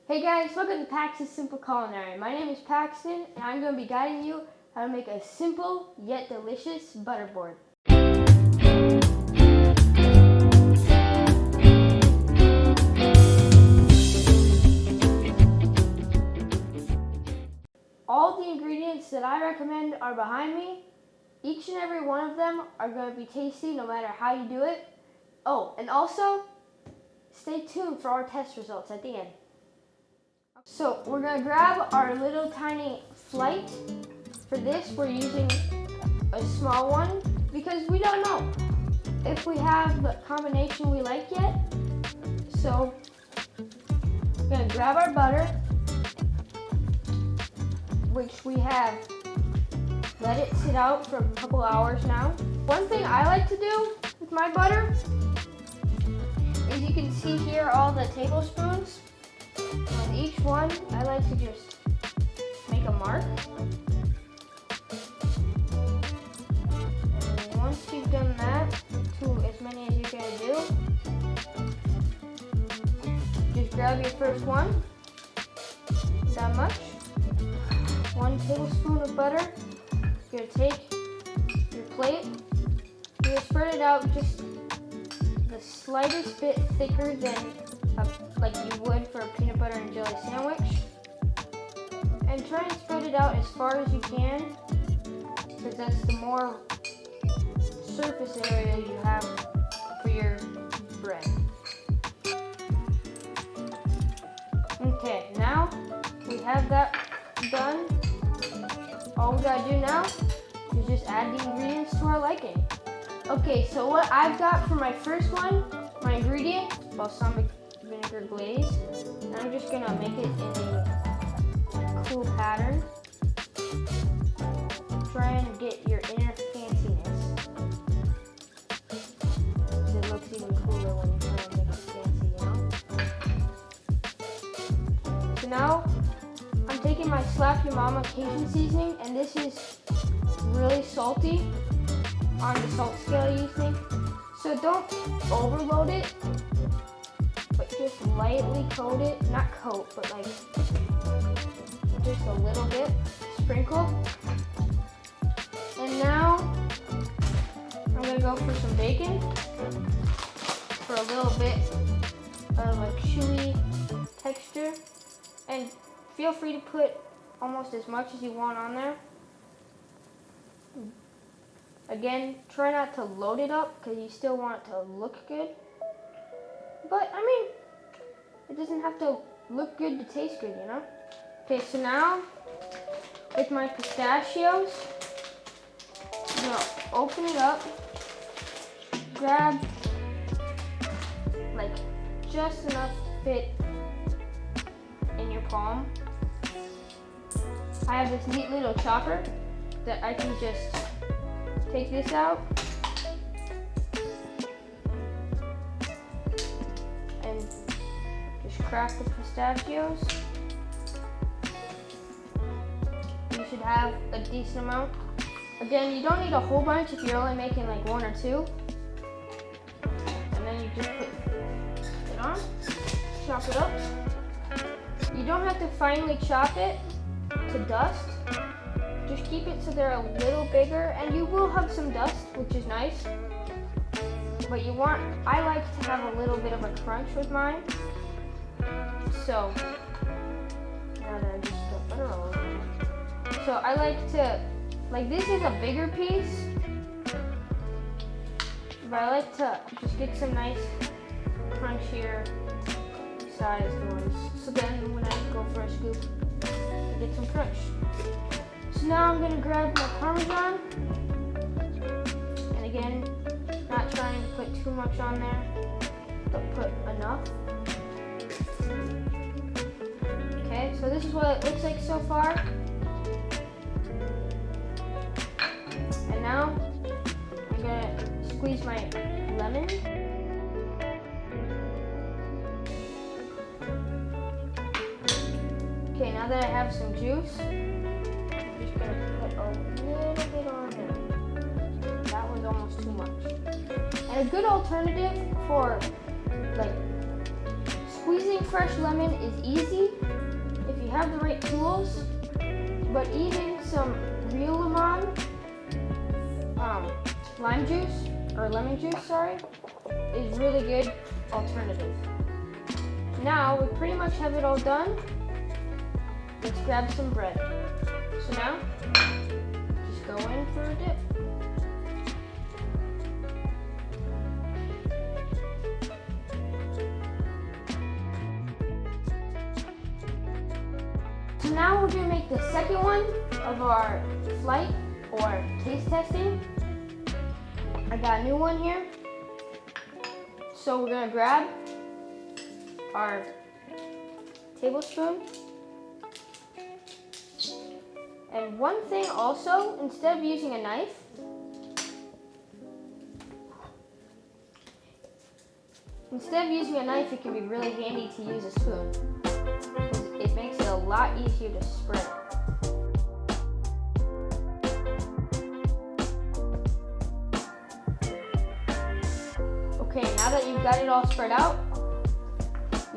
Hey guys, welcome to Pax's Simple Culinary. My name is Paxton and I'm going to be guiding you how to make a simple yet delicious butterboard. All the ingredients that I recommend are behind me. Each and every one of them are going to be tasty no matter how you do it. Oh, and also, stay tuned for our test results at the end. So we're going to grab our little tiny flight. For this, we're using a small one because we don't know if we have the combination we like yet. So we're going to grab our butter, which we have let it sit out for a couple hours now. One thing I like to do with my butter is you can see here all the tablespoons. On each one, I like to just make a mark. And once you've done that, to as many as you can do, just grab your first one, that much. 1 tablespoon of butter. You're going to take your plate, you're going to spread it out just the slightest bit thicker than like you would for a peanut butter and jelly sandwich. And try and spread it out as far as you can, because that's the more surface area you have for your bread. Okay, now we have that done. All we gotta do now is just add the ingredients to our liking. Okay, so what I've got for my first one, my ingredient, balsamic vinegar glaze. And I'm just gonna make it in a cool pattern. Try and get your inner fanciness. Because it looks even cooler when you try and make it fancy, you know? So now, I'm taking my Slap Your Mama Cajun seasoning, and this is really salty on the salt scale usually. So don't overload it, but just lightly coat it. Not coat, but like just a little bit. Sprinkle. And now I'm gonna go for some bacon for a little bit of a chewy texture. And feel free to put almost as much as you want on there. Again, try not to load it up because you still want it to look good. But, I mean, it doesn't have to look good to taste good, you know? Okay, so now, with my pistachios, I'm going to open it up, grab, like, just enough to fit in your palm. I have this neat little chopper that I can just take this out and just crack the pistachios. You should have a decent amount. Again, you don't need a whole bunch if you're only making like 1 or 2. And then you just put it on, chop it up. You don't have to finely chop it to dust. Just keep it so they're a little bigger, and you will have some dust, which is nice. But I like to have a little bit of a crunch with mine. So, now that I just got butter all over it. So I like to, like this is a bigger piece, but I like to just get some nice crunchier sized ones. So then when I go for a scoop, I get some crunch. So now I'm gonna grab my Parmesan, and again, not trying to put too much on there, but put enough. Okay, so this is what it looks like so far. And now, I'm gonna squeeze my lemon. Okay, now that I have some juice, I'm just gonna put a little bit on there. That was almost too much. And a good alternative for like squeezing fresh lemon is easy if you have the right tools, but even some real lime juice, or lemon juice, sorry, is really good alternative. Now we pretty much have it all done. Let's grab some bread. So now, just go in for a dip. So now we're gonna make the second one of our flight or taste testing. I got a new one here. So we're gonna grab our tablespoon. And one thing also, instead of using a knife, it can be really handy to use a spoon, because it makes it a lot easier to spread. Okay, now that you've got it all spread out,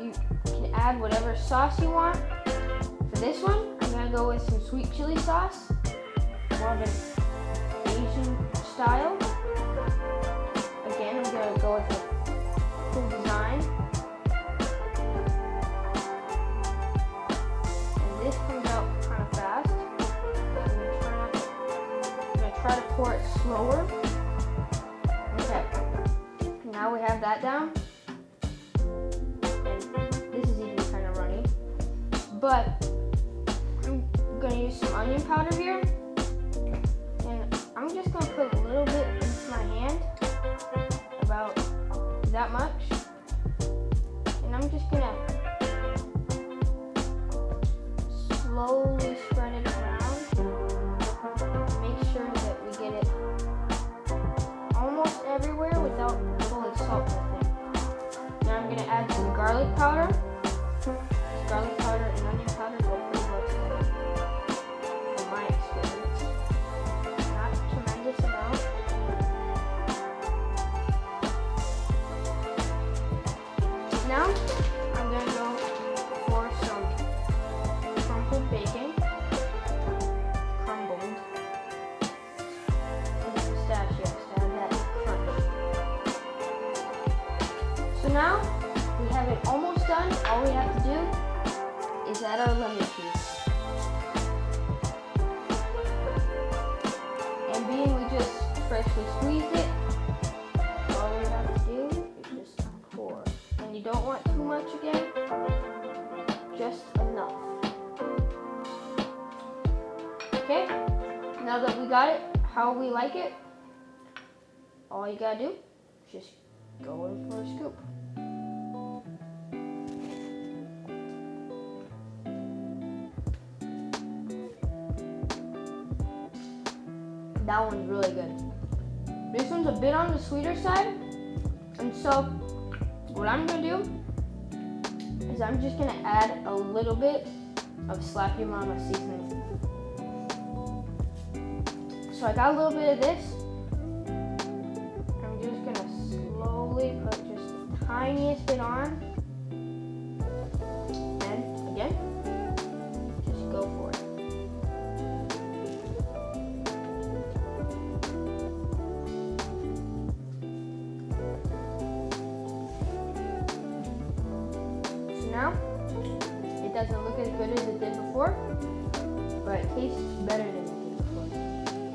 you can add whatever sauce you want. For this one, I'm gonna go with some sweet chili sauce, more of an Asian style. Again, I'm gonna go with a cool design. And this comes out kind of fast. I'm gonna try to pour it slower. Okay, now we have that down. And this is even kind of runny. But I'm gonna use some onion powder here, and I'm just gonna put a little bit into my hand, about that much, and I'm just gonna slowly spread it around, make sure that we get it almost everywhere without fully salting the thing. Now I'm gonna add some garlic powder. Garlic powder and onion powder go pretty well together, from my experience. Not a tremendous amount. Now, I'm going to go for some crumbled bacon. Crumbled. And pistachios to add that crunch. So now, we have it almost done. All we have to do is add our lemon juice. And being we just freshly squeezed it, all we have to do is just pour. And you don't want too much again, just enough. Okay, now that we got it how we like it, all you gotta do is just go in for a scoop. That one's really good. This one's a bit on the sweeter side, and so what I'm gonna do is I'm just gonna add a little bit of Slap Your Mama seasoning. So I got a little bit of this. I'm just gonna slowly put just the tiniest bit on, and again, just go for it. Now, it doesn't look as good as it did before, but it tastes better than it did before.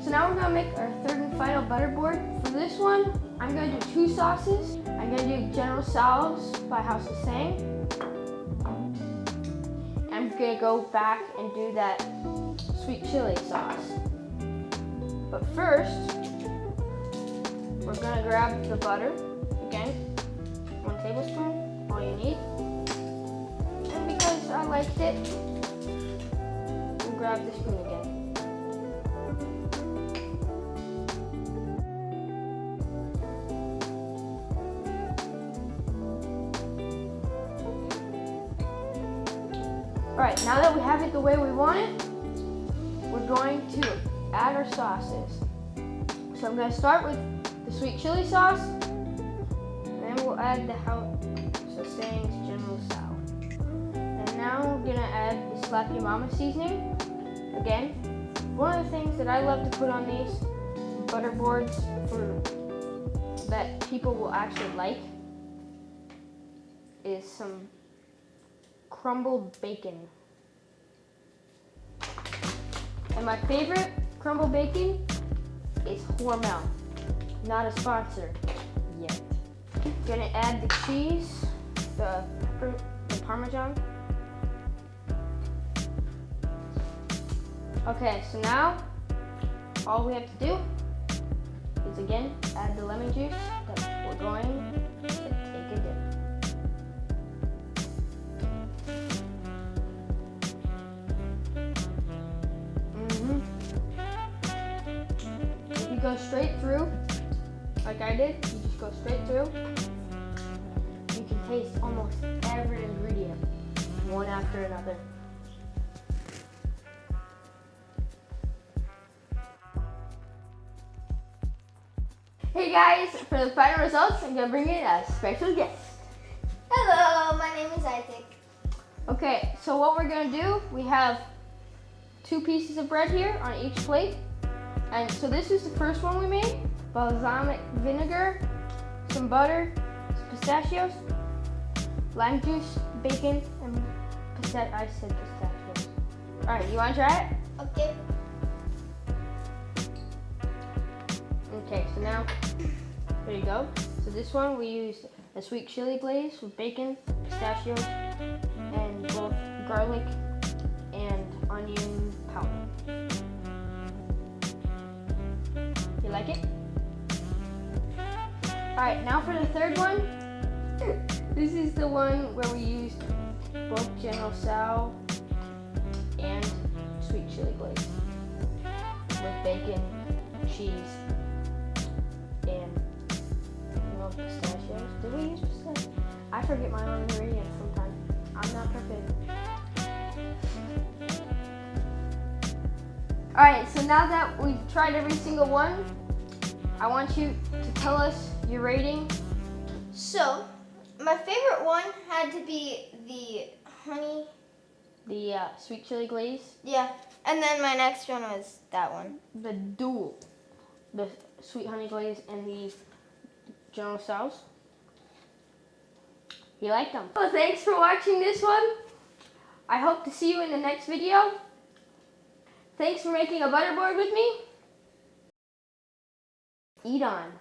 So now we're gonna make our third and final butterboard. For this one, I'm gonna do two sauces. I'm gonna do General Tso's by House of Sang. I'm gonna go back and do that sweet chili sauce. But first, we're gonna grab the butter. Again, 1 tablespoon, all you need. Because I liked it, we'll grab the spoon again. Alright, now that we have it the way we want it, we're going to add our sauces. So I'm going to start with the sweet chili sauce, and then we'll add the House of Sang's General Tso. Slap Your Mama seasoning. Again, one of the things that I love to put on these butter boards that people will actually like is some crumbled bacon. And my favorite crumbled bacon is Hormel. Not a sponsor yet. Gonna add the cheese, the Parmesan. Okay, so now all we have to do is again add the lemon juice that we're going to take a dip. If you go straight through, like I did, you just go straight through, you can taste almost every ingredient, one after another. Hey guys, for the final results, I'm gonna bring in a special guest. Hello, my name is Isaac. Okay, so what we're gonna do, we have 2 pieces of bread here on each plate. And so this is the first one we made. Balsamic vinegar, some butter, some pistachios, lime juice, bacon, and I said pistachios. All right, you wanna try it? Okay. Okay, so now, there you go. So this one we used a sweet chili glaze with bacon, pistachios, and both garlic and onion powder. You like it? Alright, now for the third one. This is the one where we used both General Tso and sweet chili glaze with bacon, cheese, and pistachios. Did we use pistachios? I forget my own ingredients sometimes. I'm not perfect. Alright, so now that we've tried every single one, I want you to tell us your rating. So, my favorite one had to be the honey. The sweet chili glaze. Yeah, and then my next one was that one. The dual. The sweet honey glaze and the General Tso's. You like them. Well, thanks for watching this one. I hope to see you in the next video. Thanks for making a butterboard with me. Eat on.